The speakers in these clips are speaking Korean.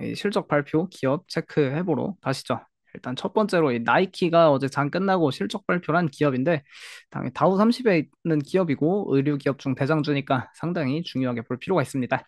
이 실적 발표 기업 체크해보러 가시죠. 일단 첫 번째로 이 나이키가 어제 장 끝나고 실적 발표를 한 기업인데 당연히 다우 30에 있는 기업이고 의류 기업 중 대장주니까 상당히 중요하게 볼 필요가 있습니다.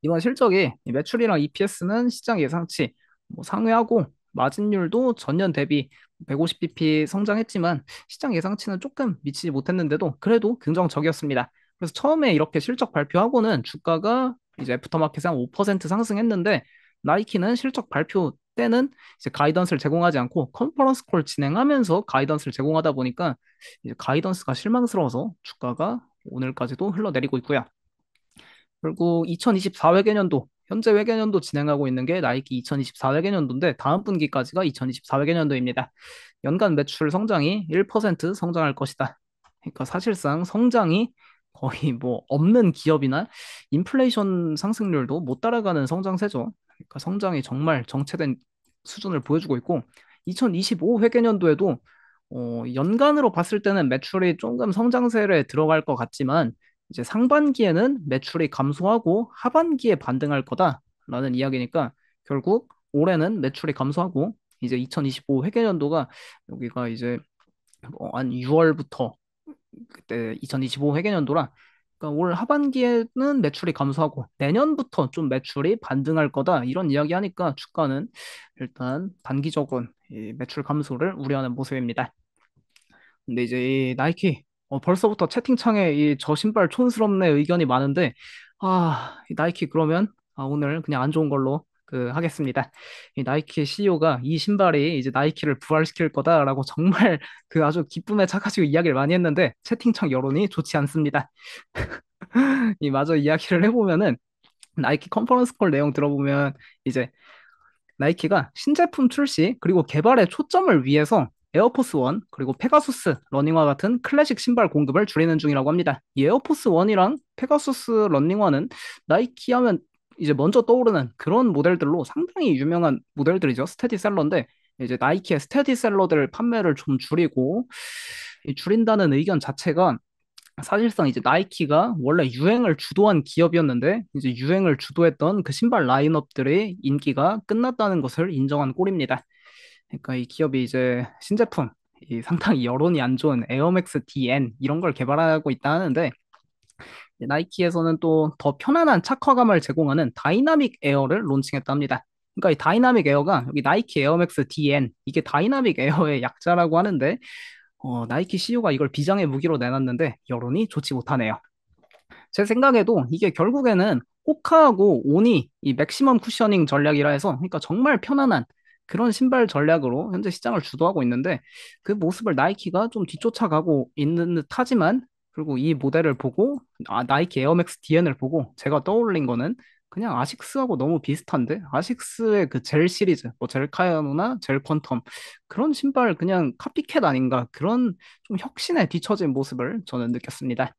이번 실적이 이 매출이랑 EPS는 시장 예상치 상회하고 마진율도 전년 대비 150bp 성장했지만 시장 예상치는 조금 미치지 못했는데도 그래도 긍정적이었습니다. 그래서 처음에 이렇게 실적 발표하고는 주가가 이제 애프터마켓상 5% 상승했는데 나이키는 실적 발표 때는 이제 가이던스를 제공하지 않고 컨퍼런스 콜 진행하면서 가이던스를 제공하다 보니까 이제 가이던스가 실망스러워서 주가가 오늘까지도 흘러내리고 있고요. 그리고 2024 회계년도, 현재 회계년도 진행하고 있는 게 나이키 2024 회계년도인데 다음 분기까지가 2024 회계년도입니다. 연간 매출 성장이 1% 성장할 것이다. 그러니까 사실상 성장이 거의 없는 기업이나 인플레이션 상승률도 못 따라가는 성장세죠. 그러니까 성장이 정말 정체된 수준을 보여주고 있고 2025 회계년도에도 연간으로 봤을 때는 매출이 조금 성장세에 들어갈 것 같지만 이제 상반기에는 매출이 감소하고 하반기에 반등할 거다라는 이야기니까 결국 올해는 매출이 감소하고 이제 2025 회계연도가 여기가 이제 한 6월부터 그때 2025 회계연도라 그러니까 올 하반기에는 매출이 감소하고 내년부터 좀 매출이 반등할 거다 이런 이야기 하니까 주가는 일단 단기적인 이 매출 감소를 우려하는 모습입니다. 근데 이제 이 나이키 벌써부터 채팅창에 이 저 신발 촌스럽네 의견이 많은데 이 나이키 그러면 오늘 그냥 안 좋은 걸로 하겠습니다. 이 나이키 CEO가 이 신발이 이제 나이키를 부활시킬 거다라고 정말 아주 기쁨에 차가지고 이야기를 많이 했는데 채팅창 여론이 좋지 않습니다. 이 마저 이야기를 해보면은 나이키 컨퍼런스 콜 내용 들어보면 이제 나이키가 신제품 출시 그리고 개발에 초점을 위해서 에어포스 1 그리고 페가수스 러닝화 같은 클래식 신발 공급을 줄이는 중이라고 합니다. 이 에어포스 1이랑 페가수스 러닝화는 나이키 하면 이제 먼저 떠오르는 그런 모델들로 상당히 유명한 모델들이죠. 스테디셀러인데 이제 나이키의 스테디셀러들 판매를 좀 줄이고 이 줄인다는 의견 자체가 사실상 이제 나이키가 원래 유행을 주도한 기업이었는데 이제 유행을 주도했던 그 신발 라인업들의 인기가 끝났다는 것을 인정한 꼴입니다. 그러니까 이 기업이 이제 신제품, 이 상당히 여론이 안 좋은 에어맥스 DN 이런 걸 개발하고 있다 하는데 이제 나이키에서는 또 더 편안한 착화감을 제공하는 다이나믹 에어를 론칭했다 합니다. 그러니까 이 다이나믹 에어가 여기 나이키 에어맥스 DN 이게 다이나믹 에어의 약자라고 하는데 나이키 CEO가 이걸 비장의 무기로 내놨는데 여론이 좋지 못하네요. 제 생각에도 이게 결국에는 호카하고 오니 이 맥시멈 쿠셔닝 전략이라 해서 그러니까 정말 편안한 그런 신발 전략으로 현재 시장을 주도하고 있는데 그 모습을 나이키가 좀 뒤쫓아가고 있는 듯 하지만 그리고 이 모델을 보고 나이키 에어맥스 DN을 보고 제가 떠올린 거는 그냥 아식스하고 너무 비슷한데 아식스의 그 젤 시리즈 젤 카야노나 젤 퀀텀 그런 신발 그냥 카피캣 아닌가 그런 좀 혁신에 뒤처진 모습을 저는 느꼈습니다.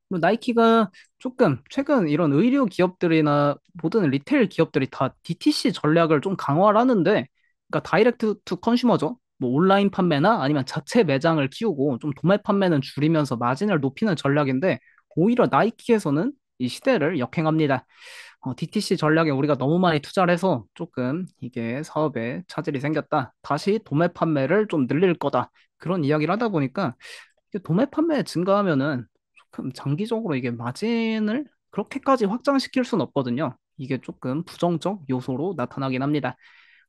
그리고 나이키가 조금 최근 이런 의류 기업들이나 모든 리테일 기업들이 다 DTC 전략을 좀 강화를 하는데, 그러니까 다이렉트 투 컨슈머죠. 온라인 판매나 아니면 자체 매장을 키우고 좀 도매 판매는 줄이면서 마진을 높이는 전략인데, 오히려 나이키에서는 이 시대를 역행합니다. DTC 전략에 우리가 너무 많이 투자를 해서 조금 이게 사업에 차질이 생겼다. 다시 도매 판매를 좀 늘릴 거다. 그런 이야기를 하다 보니까 이게 도매 판매 증가하면은 조금 장기적으로 이게 마진을 그렇게까지 확장시킬 수는 없거든요. 이게 조금 부정적 요소로 나타나긴 합니다.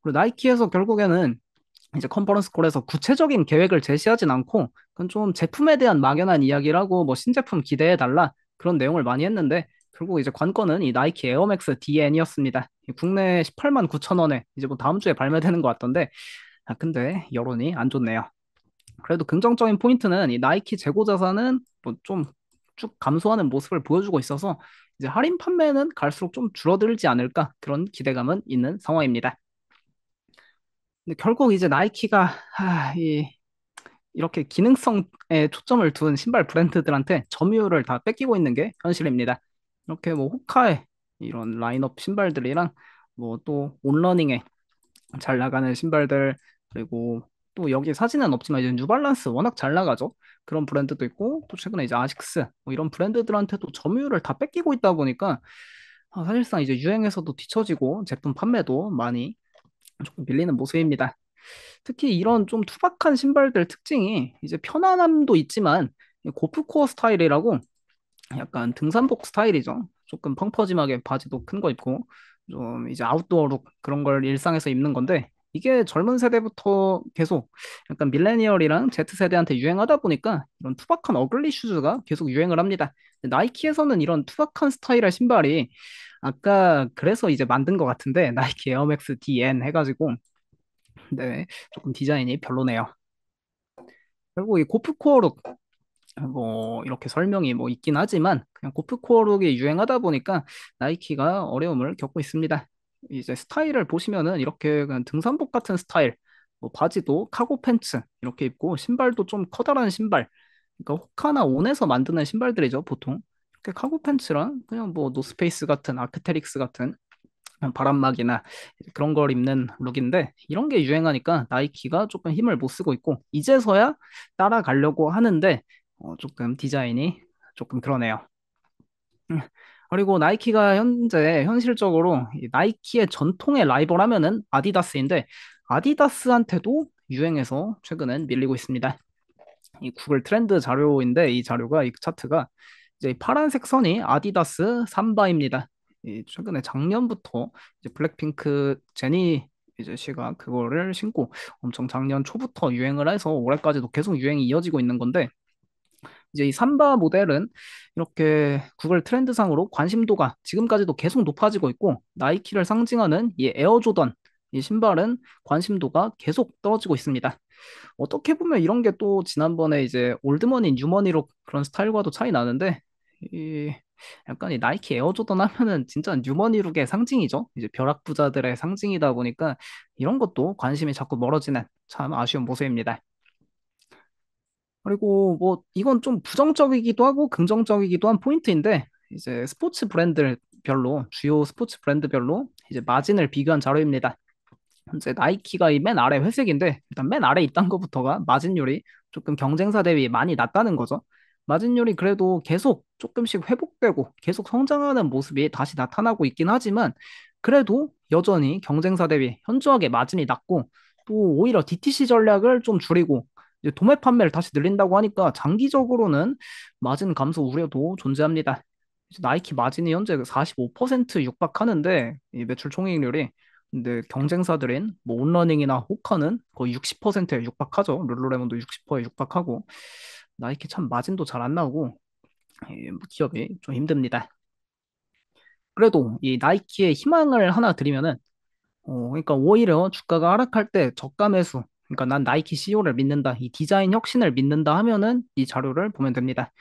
그리고 나이키에서 결국에는 이제 컨퍼런스 콜에서 구체적인 계획을 제시하진 않고 그건 좀 제품에 대한 막연한 이야기를 하고 신제품 기대해 달라 그런 내용을 많이 했는데 결국 이제 관건은 이 나이키 에어맥스 DN이었습니다. 국내 18만 9천 원에 이제 다음 주에 발매되는 것 같던데 근데 여론이 안 좋네요. 그래도 긍정적인 포인트는 이 나이키 재고 자산은 좀 쭉 감소하는 모습을 보여주고 있어서 이제 할인 판매는 갈수록 좀 줄어들지 않을까 그런 기대감은 있는 상황입니다. 근데 결국 이제 나이키가 이렇게 기능성에 초점을 둔 신발 브랜드들한테 점유율을 다 뺏기고 있는 게 현실입니다. 이렇게 호카의 이런 라인업 신발들이랑 또 온러닝에 잘 나가는 신발들 그리고 또 여기 사진은 없지만 이제 뉴발란스 워낙 잘 나가죠. 그런 브랜드도 있고 또 최근에 이제 아식스 이런 브랜드들한테도 점유율을 다 뺏기고 있다 보니까 사실상 이제 유행에서도 뒤처지고 제품 판매도 많이 조금 밀리는 모습입니다. 특히 이런 좀 투박한 신발들 특징이 이제 편안함도 있지만 고프코어 스타일이라고 약간 등산복 스타일이죠. 조금 펑퍼짐하게 바지도 큰 거 입고 좀 이제 아웃도어룩 그런 걸 일상에서 입는 건데 이게 젊은 세대부터 계속 약간 밀레니얼이랑 Z세대한테 유행하다 보니까 이런 투박한 어글리 슈즈가 계속 유행을 합니다. 근데 나이키에서는 이런 투박한 스타일의 신발이 아까 그래서 이제 만든 것 같은데 나이키 에어맥스 DN 해가지고 네 조금 디자인이 별로네요. 그리고 이 고프코어룩 뭐 이렇게 설명이 뭐 있긴 하지만 그냥 고프코어룩이 유행하다 보니까 나이키가 어려움을 겪고 있습니다. 이제 스타일을 보시면은 이렇게 그냥 등산복 같은 스타일, 뭐 바지도 카고 팬츠 이렇게 입고 신발도 좀 커다란 신발, 그러니까 호카나 온에서 만드는 신발들이죠 보통. 이렇게 카고 팬츠랑 그냥 뭐 노스페이스 같은 아크테릭스 같은 바람막이나 그런 걸 입는 룩인데 이런 게 유행하니까 나이키가 조금 힘을 못 쓰고 있고 이제서야 따라가려고 하는데 조금 디자인이 조금 그러네요. 음. 그리고 나이키가 현재 현실적으로 이 나이키의 전통의 라이벌 하면은 아디다스인데 아디다스한테도 유행해서 최근엔 밀리고 있습니다. 이 구글 트렌드 자료인데 이 자료가 이 차트가 이제 이 파란색 선이 아디다스 삼바입니다. 이 최근에 작년부터 이제 블랙핑크 제니 이제 씨가 그거를 신고 엄청 작년 초부터 유행을 해서 올해까지도 계속 유행이 이어지고 있는 건데 이제 이 삼바 모델은 이렇게 구글 트렌드상으로 관심도가 지금까지도 계속 높아지고 있고 나이키를 상징하는 이 에어조던 이 신발은 관심도가 계속 떨어지고 있습니다. 어떻게 보면 이런 게 또 지난번에 이제 올드머니 뉴머니로 그런 스타일과도 차이 나는데 이 약간 이 나이키 에어조던 하면은 진짜 뉴머니룩의 상징이죠. 이제 벼락 부자들의 상징이다 보니까 이런 것도 관심이 자꾸 멀어지는 참 아쉬운 모습입니다. 그리고 뭐 이건 좀 부정적이기도 하고 긍정적이기도 한 포인트인데 이제 스포츠 브랜드별로 주요 스포츠 브랜드별로 이제 마진을 비교한 자료입니다. 이제 나이키가 이 맨 아래 회색인데 일단 맨 아래 있던 것부터가 마진율이 조금 경쟁사 대비 많이 낮다는 거죠. 마진율이 그래도 계속 조금씩 회복되고 계속 성장하는 모습이 다시 나타나고 있긴 하지만 그래도 여전히 경쟁사 대비 현저하게 마진이 낮고 또 오히려 DTC 전략을 좀 줄이고 이제 도매 판매를 다시 늘린다고 하니까 장기적으로는 마진 감소 우려도 존재합니다. 이제 나이키 마진이 현재 45% 육박하는데 이 매출 총이익률이 근데 경쟁사들인 뭐 온러닝이나 호카는 거의 60%에 육박하죠. 룰루레몬도 60%에 육박하고 나이키 참 마진도 잘 안 나오고 뭐 기업이 좀 힘듭니다. 그래도 이 나이키의 희망을 하나 드리면은 그러니까 오히려 주가가 하락할 때 저가 매수 그러니까 난 나이키 CEO를 믿는다. 이 디자인 혁신을 믿는다 하면은 이 자료를 보면 됩니다.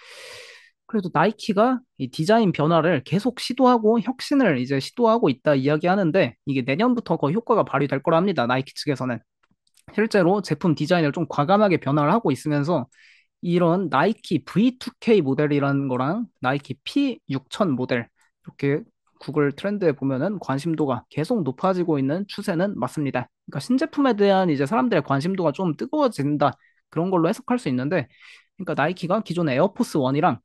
그래도 나이키가 이 디자인 변화를 계속 시도하고 혁신을 이제 시도하고 있다 이야기하는데 이게 내년부터 거의 효과가 발휘될 거라 합니다. 나이키 측에서는. 실제로 제품 디자인을 좀 과감하게 변화를 하고 있으면서 이런 나이키 V2K 모델이라는 거랑 나이키 P6000 모델 이렇게 구글 트렌드에 보면은 관심도가 계속 높아지고 있는 추세는 맞습니다. 그러니까 신제품에 대한 이제 사람들의 관심도가 좀 뜨거워진다. 그런 걸로 해석할 수 있는데 그러니까 나이키가 기존의 에어포스 1이랑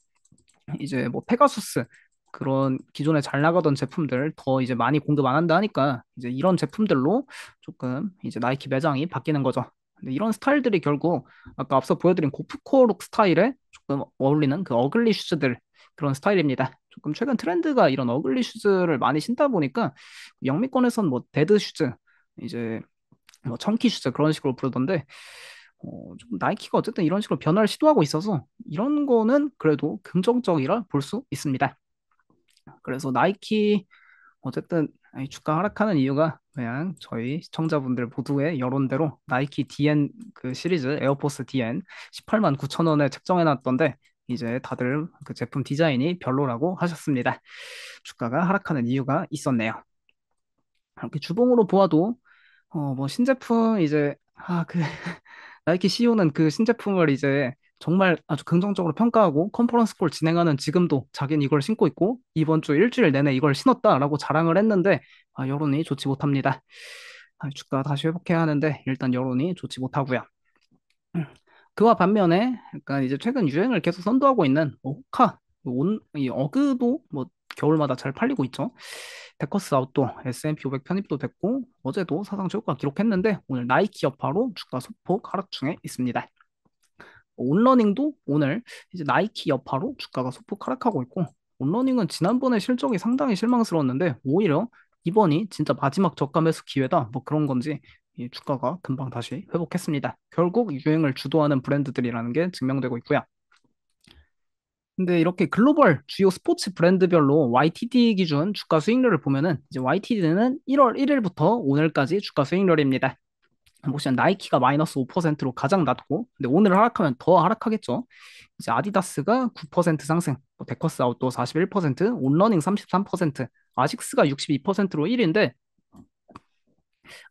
이제 뭐 페가수스 그런 기존에 잘 나가던 제품들 더 이제 많이 공급 안 한다 하니까 이제 이런 제품들로 조금 이제 나이키 매장이 바뀌는 거죠. 근데 이런 스타일들이 결국 아까 앞서 보여드린 고프코어룩 스타일에 조금 어울리는 그 어글리 슈즈들 그런 스타일입니다. 조금 최근 트렌드가 이런 어글리 슈즈를 많이 신다 보니까 영미권에선 뭐 데드 슈즈 이제 뭐 청키 슈즈 그런 식으로 부르던데 좀 나이키가 어쨌든 이런 식으로 변화를 시도하고 있어서 이런 거는 그래도 긍정적이라 볼 수 있습니다. 그래서 나이키 어쨌든 이 주가 하락하는 이유가 그냥 저희 시청자분들 모두의 여론대로 나이키 DN 그 시리즈 에어포스 DN 18만 9천 원에 책정해 놨던데 이제 다들 그 제품 디자인이 별로라고 하셨습니다. 주가가 하락하는 이유가 있었네요. 이렇게 주봉으로 보아도 뭐 신제품 이제 그 나이키 CEO는 그 신제품을 이제 정말 아주 긍정적으로 평가하고 컨퍼런스 콜 진행하는 지금도 자기는 이걸 신고 있고 이번 주 일주일 내내 이걸 신었다라고 자랑을 했는데 여론이 좋지 못합니다. 주가 다시 회복해야 하는데 일단 여론이 좋지 못하고요. 그와 반면에 약간 이제 최근 유행을 계속 선도하고 있는 호카 이 어그도 뭐 겨울마다 잘 팔리고 있죠. 데커스 아웃도어 S&P 500 편입도 됐고 어제도 사상 최고가 기록했는데 오늘 나이키 여파로 주가 소폭 하락 중에 있습니다. 온러닝도 오늘 이제 나이키 여파로 주가가 소폭 하락하고 있고 온러닝은 지난번에 실적이 상당히 실망스러웠는데 오히려 이번이 진짜 마지막 저가 매수 기회다 뭐 그런 건지 이 주가가 금방 다시 회복했습니다. 결국 유행을 주도하는 브랜드들이라는 게 증명되고 있고요. 근데 이렇게 글로벌 주요 스포츠 브랜드별로 YTD 기준 주가 수익률을 보면은 이제 YTD는 1월 1일부터 오늘까지 주가 수익률입니다. 보시면 나이키가 마이너스 5%로 가장 낮고, 근데 오늘 하락하면 더 하락하겠죠. 이제 아디다스가 9% 상승, 뭐 데커스 아웃도어 41%, 온러닝 33%, 아식스가 62%로 1위인데,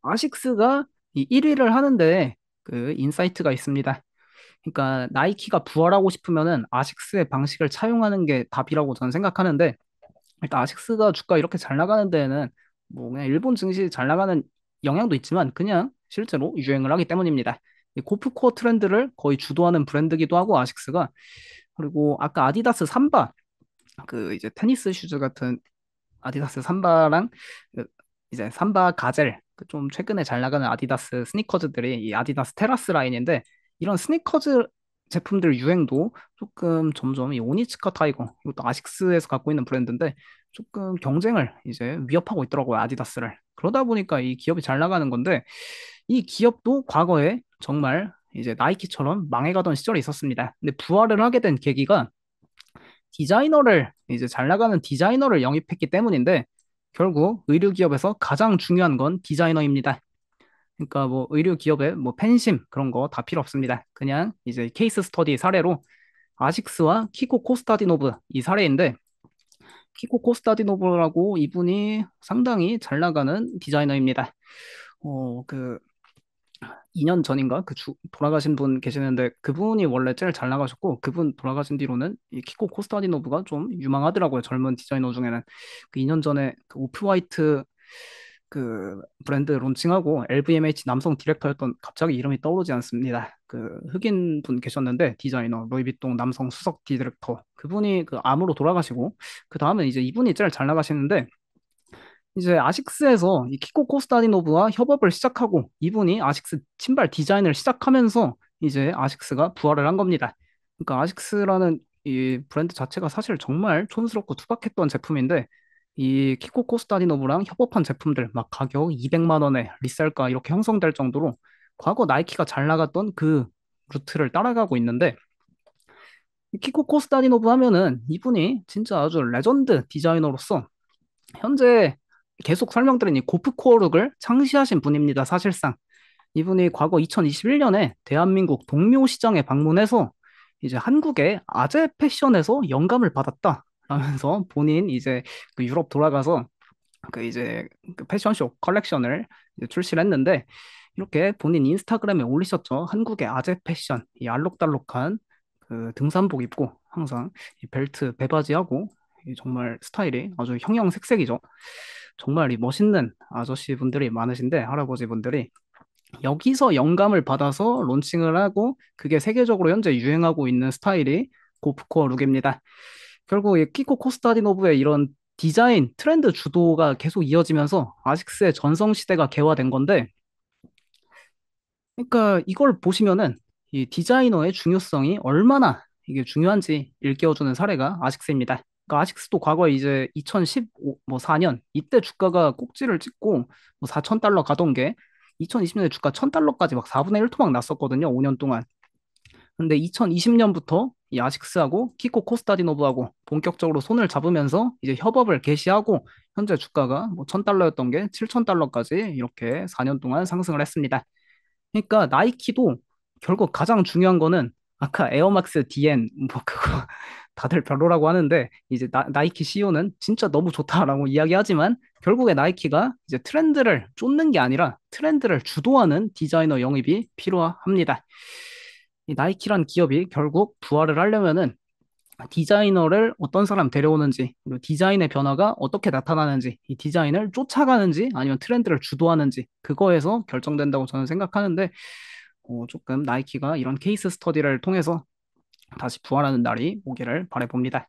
아식스가 이 1위를 하는데 그 인사이트가 있습니다. 그러니까 나이키가 부활하고 싶으면은 아식스의 방식을 차용하는 게 답이라고 저는 생각하는데, 일단 아식스가 주가 이렇게 잘 나가는 데에는 뭐 그냥 일본 증시 잘 나가는 영향도 있지만 그냥 실제로 유행을 하기 때문입니다. 이 고프코어 트렌드를 거의 주도하는 브랜드기도 하고 아식스가. 그리고 아까 아디다스 삼바 그 이제 테니스 슈즈 같은 아디다스 삼바랑 그 이제 삼바 가젤 그좀 최근에 잘 나가는 아디다스 스니커즈들이 이 아디다스 테라스 라인인데 이런 스니커즈 제품들 유행도 조금 점점 이 오니츠카 타이거 이것도 아식스에서 갖고 있는 브랜드인데 조금 경쟁을 이제 위협하고 있더라고요 아디다스를. 그러다 보니까 이 기업이 잘 나가는 건데 이 기업도 과거에 정말 이제 나이키처럼 망해가던 시절이 있었습니다. 근데 부활을 하게 된 계기가 디자이너를 이제 잘 나가는 디자이너를 영입했기 때문인데 결국 의류 기업에서 가장 중요한 건 디자이너입니다. 그러니까 뭐 의류 기업에 뭐 팬심 그런 거 다 필요 없습니다. 그냥 이제 케이스 스터디 사례로 아식스와 키코 코스타디노브 이 사례인데 키코 코스타디노브라고 이분이 상당히 잘 나가는 디자이너입니다. 그 2년 전인가 돌아가신 분 계시는데 그분이 원래 제일 잘 나가셨고 그분 돌아가신 뒤로는 이 키코 코스타디노브가 좀 유망하더라고요. 젊은 디자이너 중에는. 그 2년 전에 그 오프화이트 그 브랜드 론칭하고 LVMH 남성 디렉터였던 갑자기 이름이 떠오르지 않습니다. 그 흑인 분 계셨는데 디자이너 루이비통 남성 수석 디렉터 그분이 그 암으로 돌아가시고 그 다음에 이제 이분이 제일 잘 나가시는데 이제 아식스에서 이 키코 코스타디노브와 협업을 시작하고 이분이 아식스 신발 디자인을 시작하면서 이제 아식스가 부활을 한 겁니다. 그러니까 아식스라는 이 브랜드 자체가 사실 정말 촌스럽고 투박했던 제품인데 이 키코 코스타디노브랑 협업한 제품들 막 가격 200만 원에 리셀가 이렇게 형성될 정도로 과거 나이키가 잘 나갔던 그 루트를 따라가고 있는데 이 키코 코스타디노브 하면은 이분이 진짜 아주 레전드 디자이너로서 현재 계속 설명드린 이 고프코어룩을 창시하신 분입니다, 사실상. 이분이 과거 2021년에 대한민국 동묘시장에 방문해서 이제 한국의 아재 패션에서 영감을 받았다. 라면서 본인 이제 그 유럽 돌아가서 그 이제 그 패션쇼 컬렉션을 이제 출시를 했는데 이렇게 본인 인스타그램에 올리셨죠. 한국의 아재 패션, 이 알록달록한 그 등산복 입고 항상 이 벨트, 배바지하고 이 정말 스타일이 아주 형형색색이죠. 정말 이 멋있는 아저씨 분들이 많으신데 할아버지 분들이 여기서 영감을 받아서 론칭을 하고 그게 세계적으로 현재 유행하고 있는 스타일이 고프코어 룩입니다. 결국 이 키코 코스타디노브의 이런 디자인 트렌드 주도가 계속 이어지면서 아식스의 전성시대가 개화된 건데 그러니까 이걸 보시면은 이 디자이너의 중요성이 얼마나 이게 중요한지 일깨워주는 사례가 아식스입니다. 그러니까 아식스도 과거에 이제 2015, 뭐 4년 이때 주가가 꼭지를 찍고 뭐 4천 달러 가던 게 2020년에 주가 1,000달러까지 막 4분의 1 토막 났었거든요. 5년 동안. 근데 2020년부터 이 아식스하고 키코 코스타디노브하고 본격적으로 손을 잡으면서 이제 협업을 개시하고 현재 주가가 뭐 1,000달러였던 게 7,000달러까지 이렇게 4년 동안 상승을 했습니다. 그러니까 나이키도 결국 가장 중요한 거는 아까 에어맥스 DN 뭐 그거 다들 별로라고 하는데 이제 나이키 CEO는 진짜 너무 좋다라고 이야기하지만 결국에 나이키가 이제 트렌드를 쫓는 게 아니라 트렌드를 주도하는 디자이너 영입이 필요합니다. 이 나이키란 기업이 결국 부활을 하려면은 디자이너를 어떤 사람 데려오는지, 그리고 디자인의 변화가 어떻게 나타나는지, 이 디자인을 쫓아가는지 아니면 트렌드를 주도하는지 그거에서 결정된다고 저는 생각하는데 조금 나이키가 이런 케이스 스터디를 통해서 다시 부활하는 날이 오기를 바라봅니다.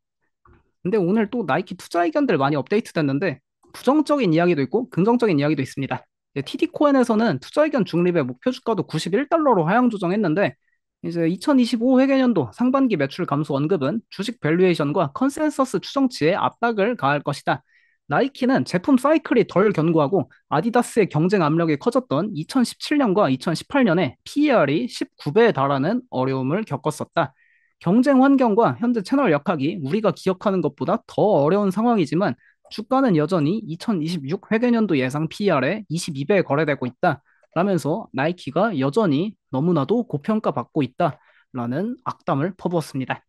근데 오늘 또 나이키 투자 의견들 많이 업데이트 됐는데 부정적인 이야기도 있고 긍정적인 이야기도 있습니다. TD 코엔에서는 투자 의견 중립의 목표 주가도 91달러로 하향 조정했는데 이제 2025 회계년도 상반기 매출 감소 언급은 주식 밸류에이션과 컨센서스 추정치에 압박을 가할 것이다. 나이키는 제품 사이클이 덜 견고하고 아디다스의 경쟁 압력이 커졌던 2017년과 2018년에 PER이 19배에 달하는 어려움을 겪었었다. 경쟁 환경과 현재 채널 역학이 우리가 기억하는 것보다 더 어려운 상황이지만 주가는 여전히 2026 회계년도 예상 PER에 22배에 거래되고 있다. 라면서 나이키가 여전히 너무나도 고평가받고 있다라는 악담을 퍼부었습니다.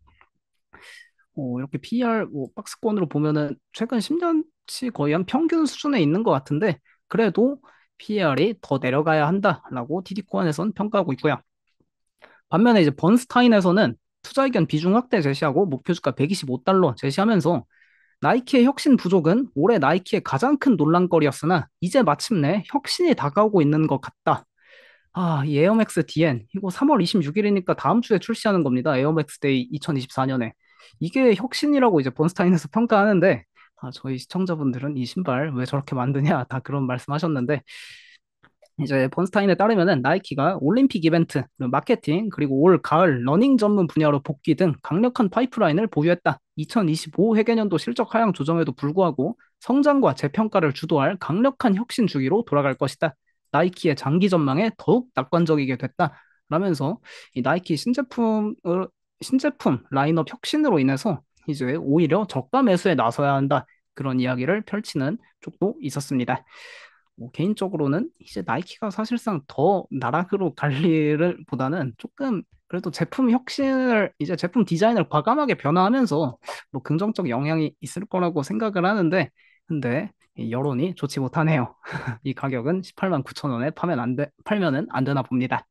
이렇게 PER 박스권으로 보면은 최근 10년치 거의 한 평균 수준에 있는 것 같은데 그래도 PER이 더 내려가야 한다라고 TD코안에서는 평가하고 있고요. 반면에 이제 번스타인에서는 투자 의견 비중 확대 제시하고 목표 주가 125달러 제시하면서 나이키의 혁신 부족은 올해 나이키의 가장 큰 논란거리였으나 이제 마침내 혁신이 다가오고 있는 것 같다. 이 에어맥스 DN 이거 3월 26일이니까 다음 주에 출시하는 겁니다. 에어맥스 데이 2024년에. 이게 혁신이라고 이제 번스타인에서 평가하는데 저희 시청자분들은 이 신발 왜 저렇게 만드냐 다 그런 말씀하셨는데 이제 번스타인에 따르면은 나이키가 올림픽 이벤트, 그리고 마케팅, 그리고 올 가을 러닝 전문 분야로 복귀 등 강력한 파이프라인을 보유했다. 2025 회계년도 실적 하향 조정에도 불구하고 성장과 재평가를 주도할 강력한 혁신 주기로 돌아갈 것이다. 나이키의 장기 전망에 더욱 낙관적이게 됐다. 라면서 이 나이키 신제품 라인업 혁신으로 인해서 이제 오히려 저가 매수에 나서야 한다. 그런 이야기를 펼치는 쪽도 있었습니다. 개인적으로는 이제 나이키가 사실상 더 나락으로 갈 일을 보다는 조금 그래도 제품 혁신을 이제 제품 디자인을 과감하게 변화하면서 뭐 긍정적 영향이 있을 거라고 생각을 하는데 근데 이 여론이 좋지 못하네요. 이 가격은 18만 9천 원에 팔면은 안 되나 봅니다.